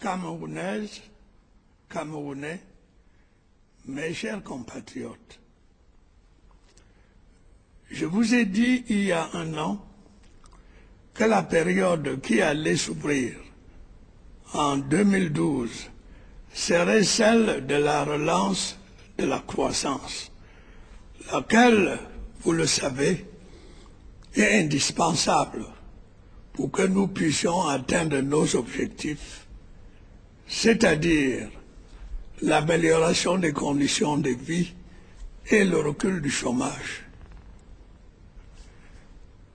Camerounaises, Camerounais, mes chers compatriotes, je vous ai dit il y a un an que la période qui allait s'ouvrir en 2012 serait celle de la relance de la croissance, laquelle, vous le savez, est indispensable pour que nous puissions atteindre nos objectifs, c'est-à-dire l'amélioration des conditions de vie et le recul du chômage.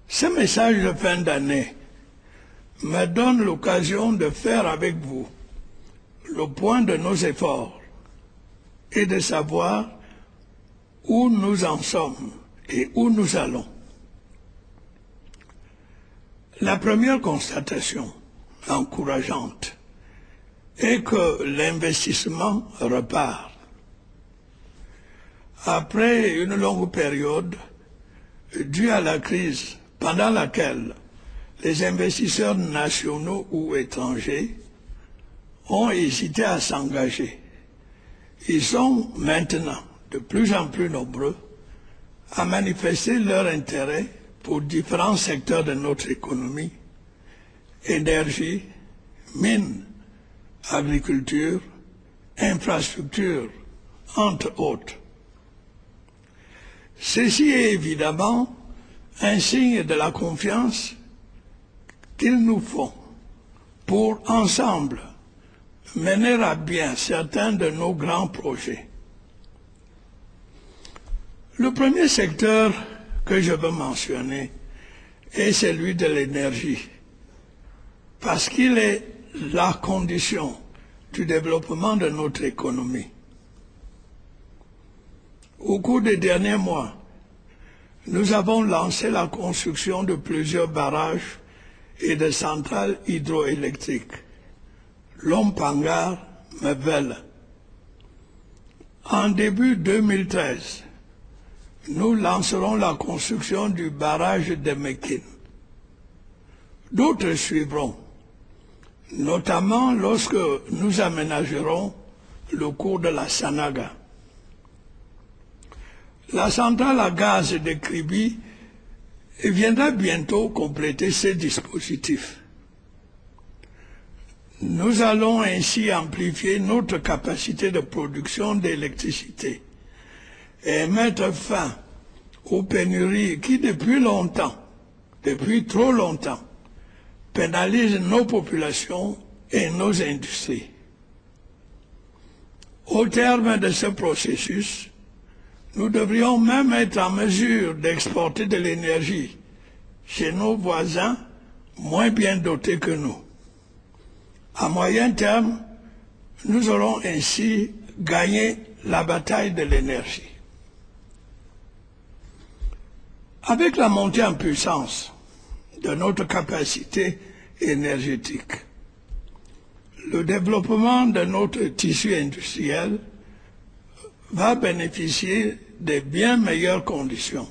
Ce message de fin d'année me donne l'occasion de faire avec vous le point de nos efforts et de savoir où nous en sommes et où nous allons. La première constatation encourageante est que l'investissement repart. Après une longue période due à la crise pendant laquelle les investisseurs nationaux ou étrangers ont hésité à s'engager, ils sont maintenant de plus en plus nombreux à manifester leur intérêt pour différents secteurs de notre économie, énergie, mines, agriculture, infrastructures, entre autres. Ceci est évidemment un signe de la confiance qu'ils nous font pour ensemble mener à bien certains de nos grands projets. Le premier secteur que je veux mentionner est celui de l'énergie, parce qu'il est la condition du développement de notre économie. Au cours des derniers mois, nous avons lancé la construction de plusieurs barrages et de centrales hydroélectriques, Lompangar, Mebelle. En début 2013, nous lancerons la construction du barrage de Mekine. D'autres suivront, notamment lorsque nous aménagerons le cours de la Sanaga. La centrale à gaz de Kribi viendra bientôt compléter ces dispositifs. Nous allons ainsi amplifier notre capacité de production d'électricité et mettre fin aux pénuries qui depuis longtemps, depuis trop longtemps, pénalisent nos populations et nos industries. Au terme de ce processus, nous devrions même être en mesure d'exporter de l'énergie chez nos voisins moins bien dotés que nous. À moyen terme, nous aurons ainsi gagné la bataille de l'énergie. Avec la montée en puissance de notre capacité énergétique, le développement de notre tissu industriel va bénéficier de bien meilleures conditions.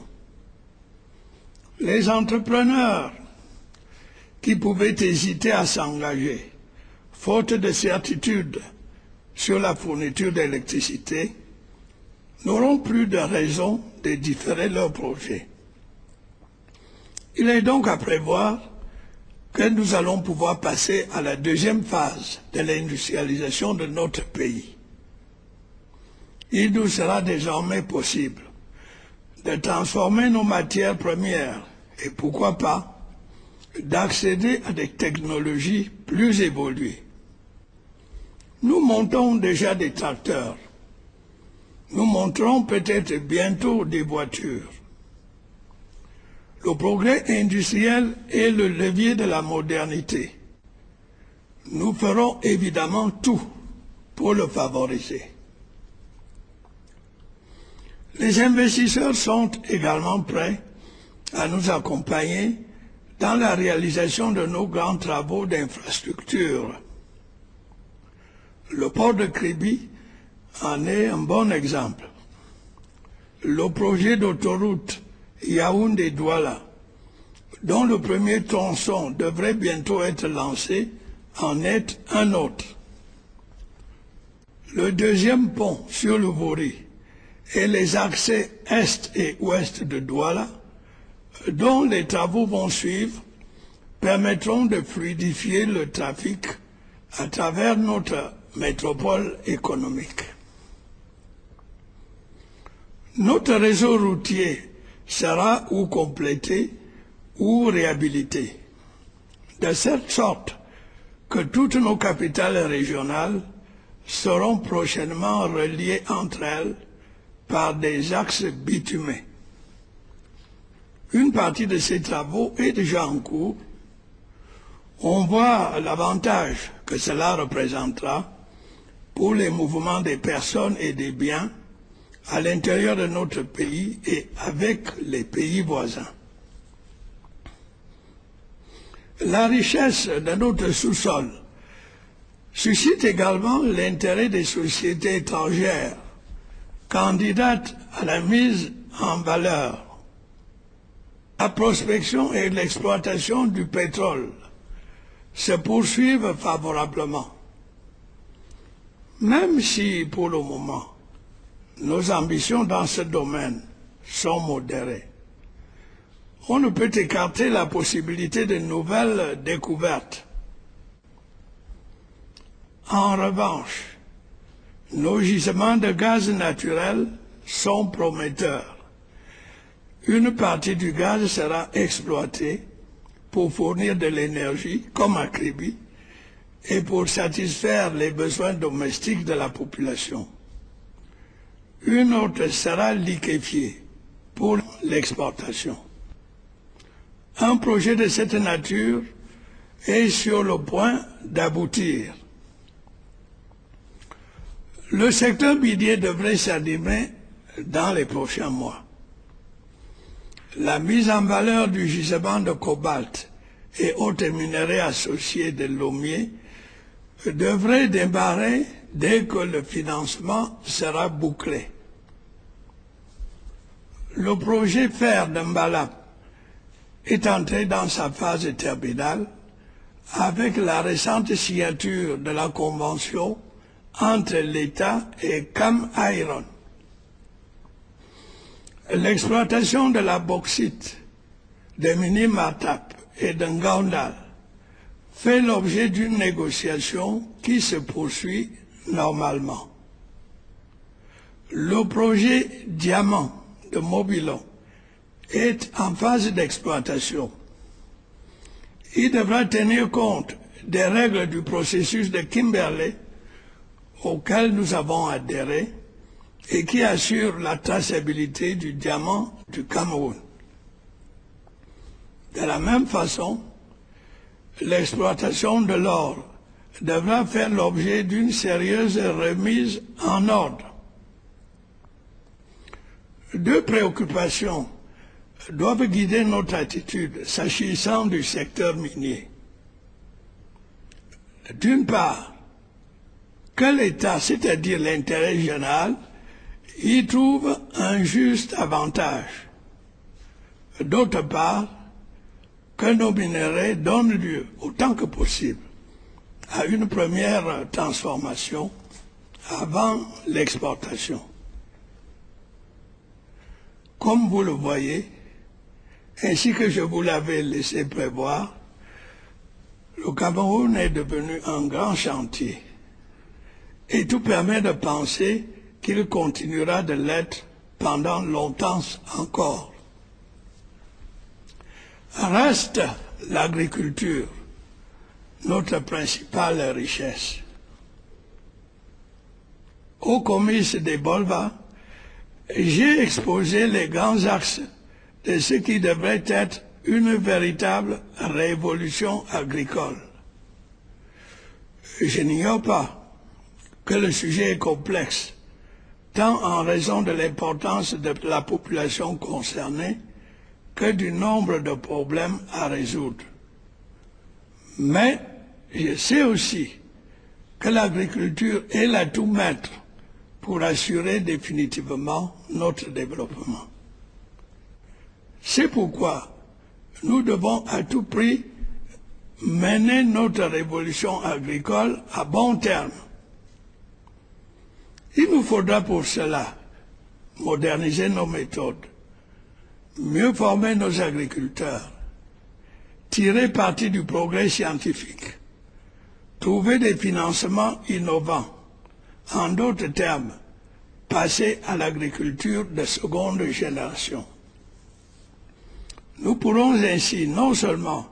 Les entrepreneurs qui pouvaient hésiter à s'engager, faute de certitude sur la fourniture d'électricité, n'auront plus de raison de différer leurs projets. Il est donc à prévoir que nous allons pouvoir passer à la deuxième phase de l'industrialisation de notre pays. Il nous sera désormais possible de transformer nos matières premières et pourquoi pas d'accéder à des technologies plus évoluées. Nous montons déjà des tracteurs. Nous monterons peut-être bientôt des voitures. Le progrès industriel est le levier de la modernité. Nous ferons évidemment tout pour le favoriser. Les investisseurs sont également prêts à nous accompagner dans la réalisation de nos grands travaux d'infrastructure. Le port de Kribi en est un bon exemple. Le projet d'autoroute Yaoundé-Douala, dont le premier tronçon devrait bientôt être lancé, en est un autre. le deuxième pont sur le Vori et les accès est et ouest de Douala, dont les travaux vont suivre, permettront de fluidifier le trafic à travers notre métropole économique. Notre réseau routier sera ou complété ou réhabilité, de cette sorte que toutes nos capitales régionales seront prochainement reliées entre elles par des axes bitumés. Une partie de ces travaux est déjà en cours. On voit l'avantage que cela représentera pour les mouvements des personnes et des biens à l'intérieur de notre pays et avec les pays voisins. La richesse de notre sous-sol suscite également l'intérêt des sociétés étrangères candidates à la mise en valeur. La prospection et l'exploitation du pétrole se poursuivent favorablement. Même si, pour le moment, nos ambitions dans ce domaine sont modérées, on ne peut écarter la possibilité de nouvelles découvertes. En revanche, nos gisements de gaz naturel sont prometteurs. Une partie du gaz sera exploitée pour fournir de l'énergie, comme à Kribi, et pour satisfaire les besoins domestiques de la population. Une autre sera liquéfiée pour l'exportation. Un projet de cette nature est sur le point d'aboutir. Le secteur minier devrait s'animer dans les prochains mois. La mise en valeur du gisement de cobalt et autres minerais associés de l'Omier devrait démarrer dès que le financement sera bouclé. Le projet fer d'Mbalap est entré dans sa phase terminale avec la récente signature de la convention entre l'État et Cam Iron. L'exploitation de la bauxite, de Mini Matap et de Ngaundal fait l'objet d'une négociation qui se poursuit normalement. Le projet Diamant de Mobilon est en phase d'exploitation. Il devra tenir compte des règles du processus de Kimberley auquel nous avons adhéré et qui assure la traçabilité du diamant du Cameroun. De la même façon, l'exploitation de l'or devra faire l'objet d'une sérieuse remise en ordre. Deux préoccupations doivent guider notre attitude s'agissant du secteur minier. D'une part, que l'État, c'est-à-dire l'intérêt général, y trouve un juste avantage. D'autre part, que nos minerais donnent lieu, autant que possible, à une première transformation avant l'exportation. Comme vous le voyez, ainsi que je vous l'avais laissé prévoir, le Cameroun est devenu un grand chantier et tout permet de penser qu'il continuera de l'être pendant longtemps encore. Reste l'agriculture, notre principale richesse. Au comice des Bolva, j'ai exposé les grands axes de ce qui devrait être une véritable révolution agricole. Je n'ignore pas que le sujet est complexe, tant en raison de l'importance de la population concernée que du nombre de problèmes à résoudre. Mais je sais aussi que l'agriculture est l'atout maître pour assurer définitivement notre développement. C'est pourquoi nous devons à tout prix mener notre révolution agricole à bon terme. Il nous faudra pour cela moderniser nos méthodes, mieux former nos agriculteurs, tirer parti du progrès scientifique, trouver des financements innovants, en d'autres termes, passer à l'agriculture de seconde génération. Nous pourrons ainsi non seulement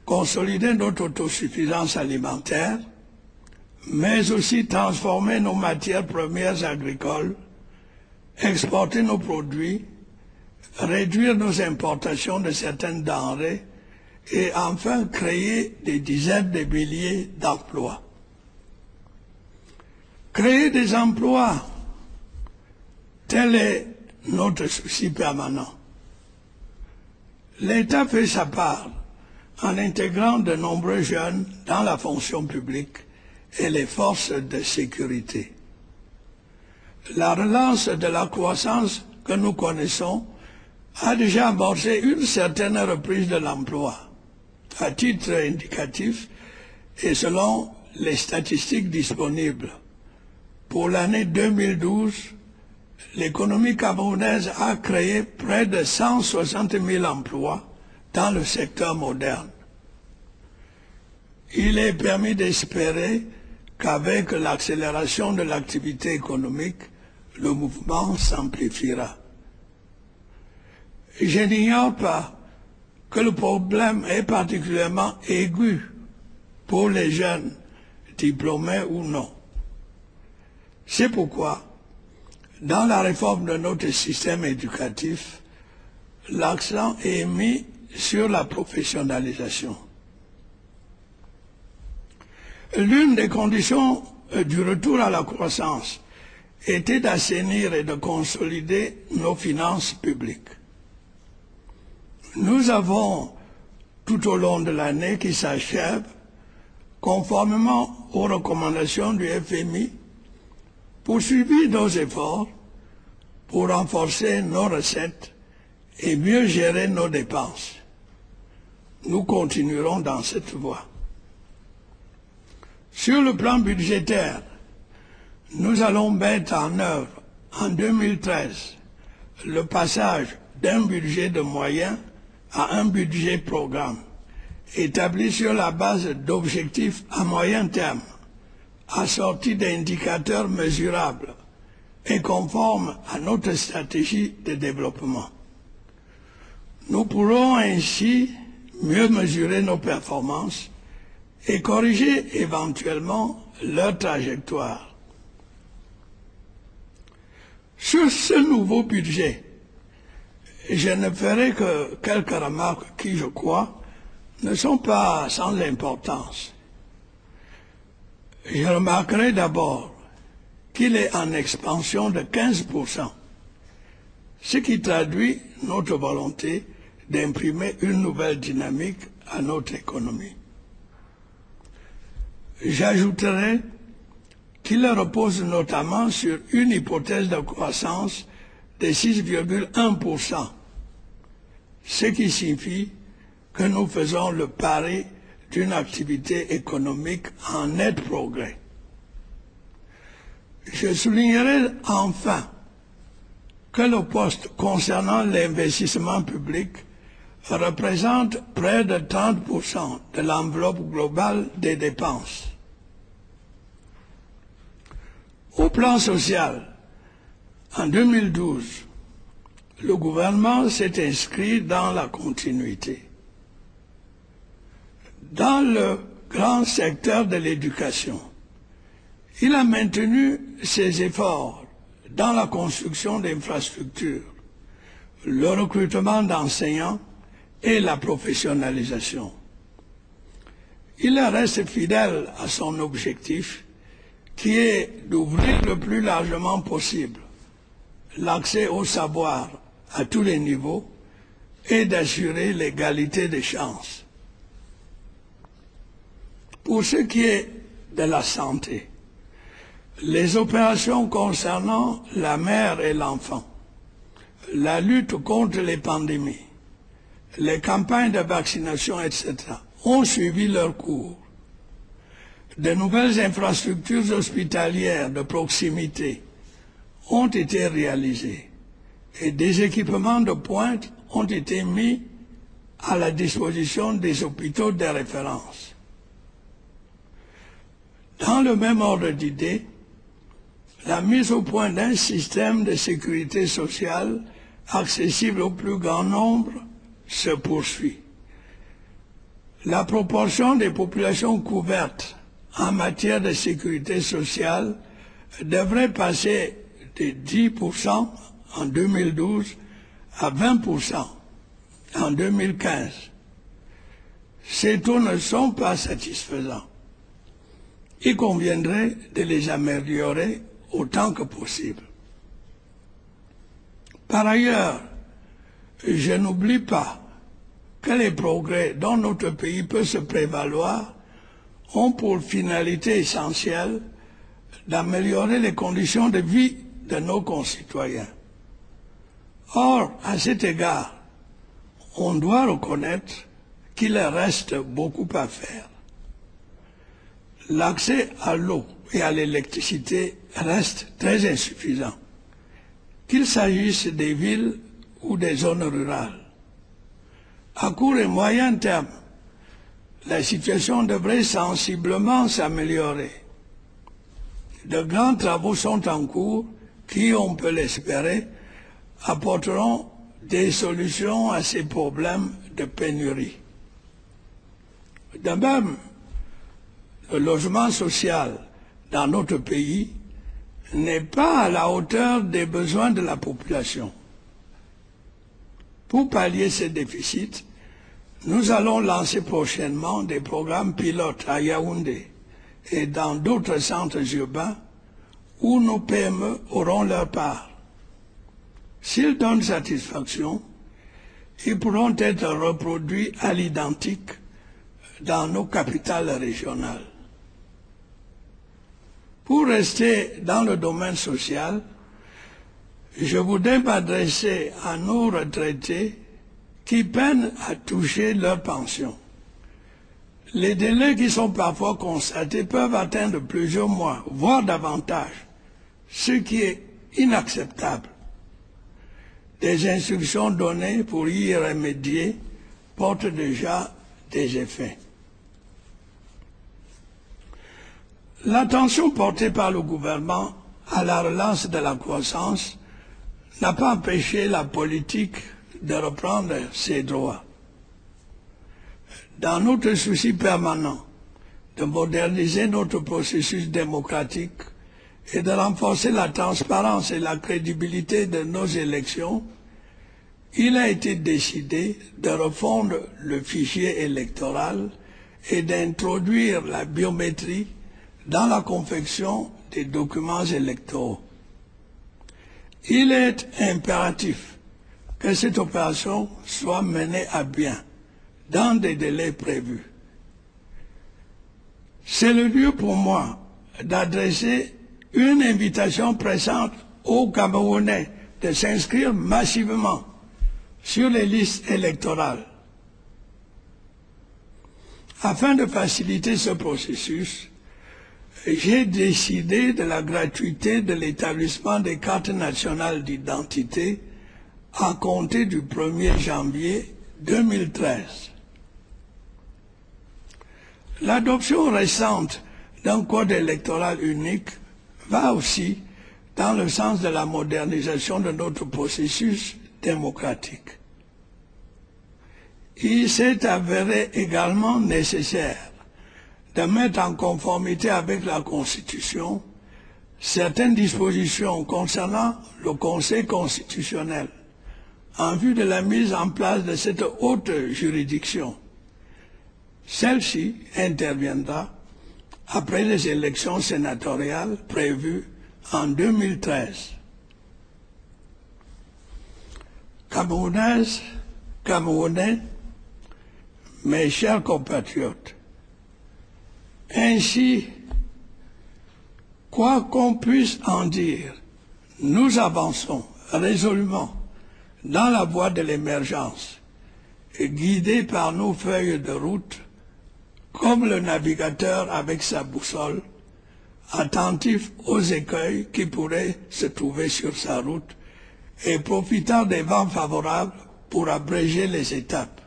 consolider notre autosuffisance alimentaire, mais aussi transformer nos matières premières agricoles, exporter nos produits, réduire nos importations de certaines denrées et enfin créer des dizaines de milliers d'emplois. Créer des emplois, tel est notre souci permanent. L'État fait sa part en intégrant de nombreux jeunes dans la fonction publique et les forces de sécurité. La relance de la croissance que nous connaissons a déjà amorcé une certaine reprise de l'emploi. À titre indicatif et selon les statistiques disponibles, pour l'année 2012, l'économie camerounaise a créé près de 160 000 emplois dans le secteur moderne. Il est permis d'espérer qu'avec l'accélération de l'activité économique, le mouvement s'amplifiera. Je n'ignore pas que le problème est particulièrement aigu pour les jeunes, diplômés ou non. C'est pourquoi, dans la réforme de notre système éducatif, l'accent est mis sur la professionnalisation. L'une des conditions du retour à la croissance était d'assainir et de consolider nos finances publiques. Nous avons, tout au long de l'année qui s'achève, conformément aux recommandations du FMI, poursuivi nos efforts pour renforcer nos recettes et mieux gérer nos dépenses. Nous continuerons dans cette voie. Sur le plan budgétaire, nous allons mettre en œuvre en 2013 le passage d'un budget de moyens à un budget programme, établi sur la base d'objectifs à moyen terme, assortis d'indicateurs mesurables et conformes à notre stratégie de développement. Nous pourrons ainsi mieux mesurer nos performances et corriger éventuellement leur trajectoire. Sur ce nouveau budget, je ne ferai que quelques remarques qui, je crois, ne sont pas sans importance. Je remarquerai d'abord qu'il est en expansion de 15%, ce qui traduit notre volonté d'imprimer une nouvelle dynamique à notre économie. J'ajouterai qu'il repose notamment sur une hypothèse de croissance de 6,1%, ce qui signifie que nous faisons le pari d'une activité économique en net progrès. Je soulignerai enfin que le poste concernant l'investissement public représente près de 30% de l'enveloppe globale des dépenses. Au plan social, en 2012, le gouvernement s'est inscrit dans la continuité. Dans le grand secteur de l'éducation, il a maintenu ses efforts dans la construction d'infrastructures, le recrutement d'enseignants et la professionnalisation. Il reste fidèle à son objectif, qui est d'ouvrir le plus largement possible l'accès au savoir à tous les niveaux et d'assurer l'égalité des chances. Pour ce qui est de la santé, les opérations concernant la mère et l'enfant, la lutte contre les pandémies, les campagnes de vaccination, etc., ont suivi leur cours. De nouvelles infrastructures hospitalières de proximité ont été réalisés et des équipements de pointe ont été mis à la disposition des hôpitaux de référence. Dans le même ordre d'idées, la mise au point d'un système de sécurité sociale accessible au plus grand nombre se poursuit. La proportion des populations couvertes en matière de sécurité sociale devrait passer de 10% en 2012 à 20% en 2015. Ces taux ne sont pas satisfaisants. Il conviendrait de les améliorer autant que possible. Par ailleurs, je n'oublie pas que les progrès dont notre pays peut se prévaloir ont pour finalité essentielle d'améliorer les conditions de vie de nos concitoyens. Or, à cet égard, on doit reconnaître qu'il reste beaucoup à faire. L'accès à l'eau et à l'électricité reste très insuffisant, qu'il s'agisse des villes ou des zones rurales. À court et moyen terme, la situation devrait sensiblement s'améliorer. De grands travaux sont en cours qui, on peut l'espérer, apporteront des solutions à ces problèmes de pénurie. De même, le logement social dans notre pays n'est pas à la hauteur des besoins de la population. Pour pallier ces déficits, nous allons lancer prochainement des programmes pilotes à Yaoundé et dans d'autres centres urbains où nos PME auront leur part. S'ils donnent satisfaction, ils pourront être reproduits à l'identique dans nos capitales régionales. Pour rester dans le domaine social, je voudrais m'adresser à nos retraités qui peinent à toucher leur pension. Les délais qui sont parfois constatés peuvent atteindre plusieurs mois, voire davantage, ce qui est inacceptable. Des instructions données pour y remédier portent déjà des effets. L'attention portée par le gouvernement à la relance de la croissance n'a pas empêché la politique de reprendre ses droits. Dans notre souci permanent de moderniser notre processus démocratique et de renforcer la transparence et la crédibilité de nos élections, il a été décidé de refondre le fichier électoral et d'introduire la biométrie dans la confection des documents électoraux. Il est impératif que cette opération soit menée à bien dans des délais prévus. C'est le lieu pour moi d'adresser une invitation pressante aux Camerounais de s'inscrire massivement sur les listes électorales. Afin de faciliter ce processus, j'ai décidé de la gratuité de l'établissement des cartes nationales d'identité à compter du 1er janvier 2013. L'adoption récente d'un code électoral unique va aussi dans le sens de la modernisation de notre processus démocratique. Il s'est avéré également nécessaire de mettre en conformité avec la Constitution certaines dispositions concernant le Conseil constitutionnel en vue de la mise en place de cette haute juridiction. Celle-ci interviendra après les élections sénatoriales prévues en 2013. Camerounaises, Camerounais, mes chers compatriotes, ainsi, quoi qu'on puisse en dire, nous avançons résolument dans la voie de l'émergence, guidés par nos feuilles de route, comme le navigateur avec sa boussole, attentif aux écueils qui pourraient se trouver sur sa route et profitant des vents favorables pour abréger les étapes.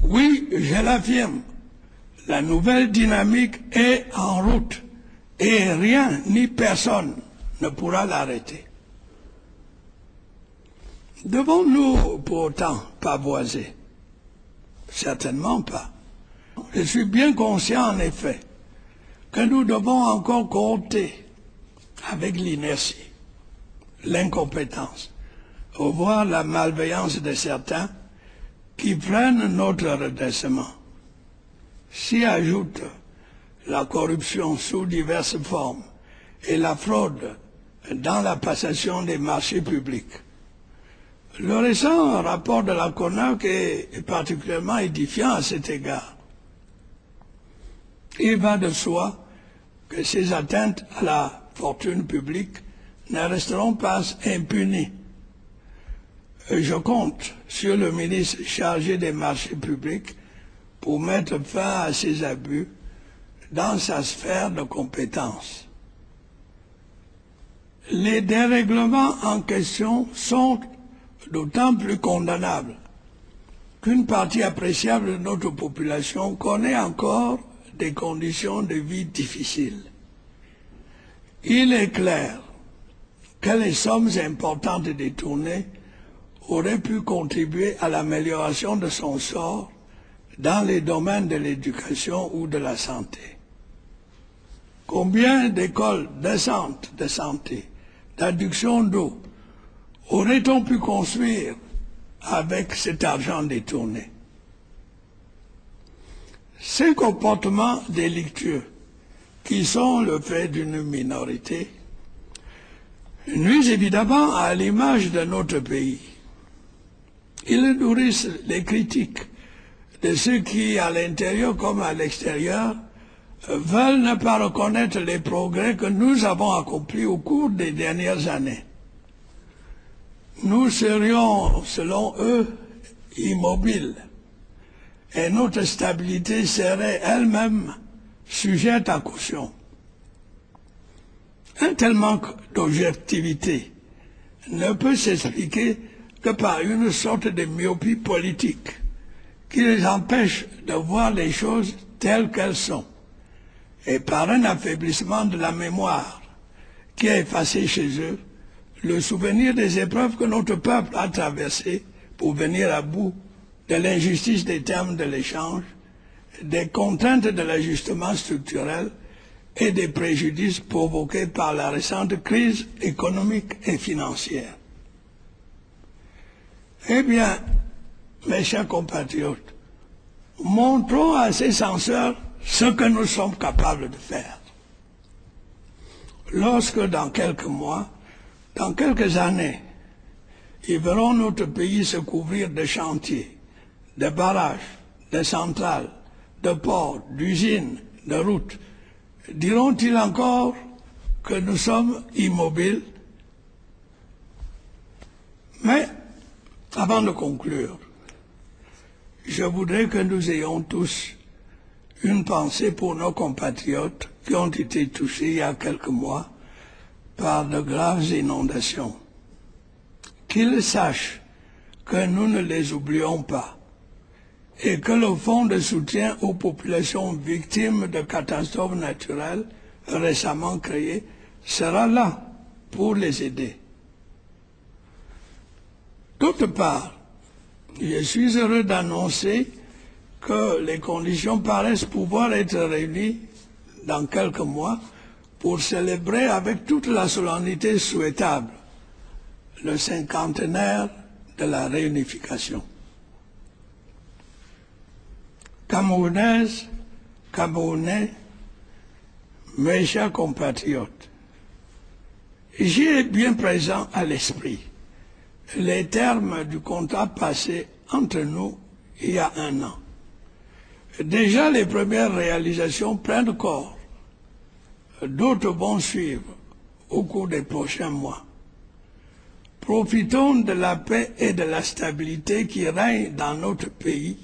Oui, je l'affirme, la nouvelle dynamique est en route et rien ni personne ne pourra l'arrêter. Devons-nous pour autant pavoiser? Certainement pas. Je suis bien conscient en effet que nous devons encore compter avec l'inertie, l'incompétence, voire la malveillance de certains qui freinent notre redressement. S'y ajoute la corruption sous diverses formes et la fraude dans la passation des marchés publics. Le récent rapport de la CONAC est particulièrement édifiant à cet égard. Il va de soi que ces atteintes à la fortune publique ne resteront pas impunies. Je compte sur le ministre chargé des marchés publics pour mettre fin à ces abus dans sa sphère de compétences. Les dérèglements en question sont d'autant plus condamnables qu'une partie appréciable de notre population connaît encore des conditions de vie difficiles. Il est clair que les sommes importantes détournées auraient pu contribuer à l'amélioration de son sort dans les domaines de l'éducation ou de la santé. Combien d'écoles décentes de santé, d'adduction d'eau, aurait-on pu construire avec cet argent détourné? Ces comportements délictueux, qui sont le fait d'une minorité, nuisent évidemment à l'image de notre pays. Ils nourrissent les critiques de ceux qui, à l'intérieur comme à l'extérieur, veulent ne pas reconnaître les progrès que nous avons accomplis au cours des dernières années. Nous serions, selon eux, immobiles, et notre stabilité serait elle-même sujette à caution. Un tel manque d'objectivité ne peut s'expliquer que par une sorte de myopie politique qui les empêche de voir les choses telles qu'elles sont, et par un affaiblissement de la mémoire qui a effacé chez eux le souvenir des épreuves que notre peuple a traversées pour venir à bout de l'injustice des termes de l'échange, des contraintes de l'ajustement structurel et des préjudices provoqués par la récente crise économique et financière. Eh bien, mes chers compatriotes, montrons à ces censeurs ce que nous sommes capables de faire. Lorsque dans quelques mois, dans quelques années, ils verront notre pays se couvrir de chantiers, de barrages, de centrales, de ports, d'usines, de routes, diront-ils encore que nous sommes immobiles? Mais, avant de conclure, je voudrais que nous ayons tous une pensée pour nos compatriotes qui ont été touchés il y a quelques mois par de graves inondations. Qu'ils sachent que nous ne les oublions pas et que le fonds de soutien aux populations victimes de catastrophes naturelles récemment créé sera là pour les aider. D'autre part, je suis heureux d'annoncer que les conditions paraissent pouvoir être réunies dans quelques mois pour célébrer avec toute la solennité souhaitable le cinquantenaire de la réunification. Camerounaises, Camerounais, mes chers compatriotes, j'ai bien présent à l'esprit les termes du contrat passé entre nous il y a un an. Déjà les premières réalisations prennent corps, d'autres vont suivre au cours des prochains mois. Profitons de la paix et de la stabilité qui règnent dans notre pays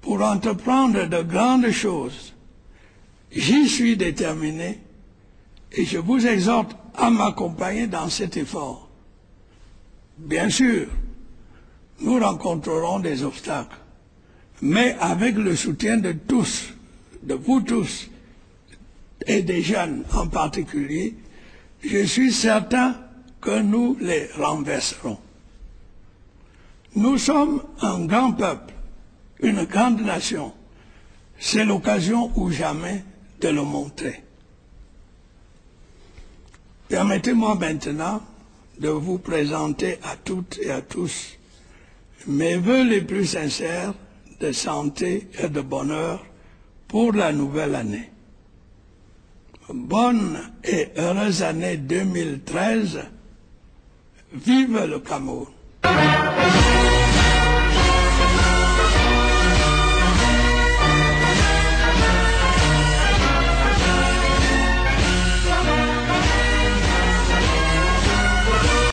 pour entreprendre de grandes choses J'y suis déterminé et je vous exhorte à m'accompagner dans cet effort. Bien sûr, nous rencontrerons des obstacles, mais avec le soutien de tous, de vous tous, et des jeunes en particulier, je suis certain que nous les renverserons. Nous sommes un grand peuple, une grande nation. C'est l'occasion ou jamais de le montrer. Permettez-moi maintenant de vous présenter à toutes et à tous mes vœux les plus sincères de santé et de bonheur pour la nouvelle année. Bonne et heureuse année 2013. Vive le Cameroun!